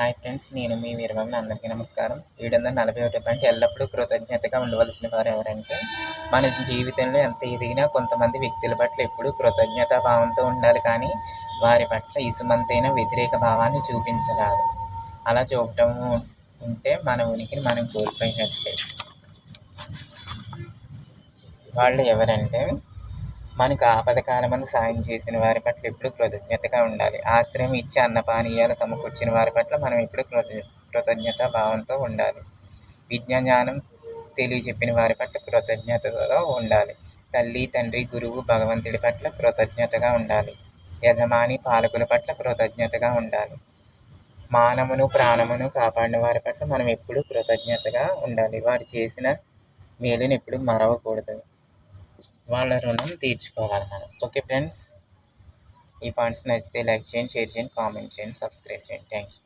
Hi friends, నేను మీ వీరబాబుని. అందరికీ నమస్కారం. 741 పాయింట్ ఎల్లప్పుడూ కృతజ్ఞతగా ఉండవలసిన వారు ఎవరంటే, మన జీవితంలో ఎంత ఎదిగినా కొంతమంది వ్యక్తుల పట్ల ఎప్పుడూ కృతజ్ఞతా భావంతో ఉండాలి, కానీ వారి పట్ల ఇసుమంతైన వ్యతిరేక భావాన్ని చూపించరాదు. అలా చూపటం ఉంటే మన ఉనికిని మనం కోల్పోయినట్లే. వాళ్ళు ఎవరంటే, మనకు ఆపదకాలమందు సాయం చేసిన వారి పట్ల ఎప్పుడూ కృతజ్ఞతగా ఉండాలి. ఆశ్రయం ఇచ్చి అన్నపానీయాలు సమకూర్చిన వారి పట్ల మనం ఎప్పుడూ కృతజ్ఞతా భావంతో ఉండాలి. విజ్ఞానం తెలియచెప్పిన వారి పట్ల కృతజ్ఞతతో ఉండాలి. తల్లి, తండ్రి, గురువు, భగవంతుడి పట్ల కృతజ్ఞతగా ఉండాలి. యజమాని, పాలకుల పట్ల కృతజ్ఞతగా ఉండాలి. మానమును ప్రాణమును కాపాడిన వారి పట్ల మనం ఎప్పుడూ కృతజ్ఞతగా ఉండాలి. వారు చేసిన మేలుని ఎప్పుడూ మరవకూడదు. వాళ్ళ రుణం తీర్చుకోవాలి మనం. ఓకే ఫ్రెండ్స్, ఈ పాయింట్స్ నచ్చితే లైక్ చేయండి, షేర్ చేయండి, కామెంట్ చేయండి, సబ్స్క్రైబ్ చేయండి. Thank you.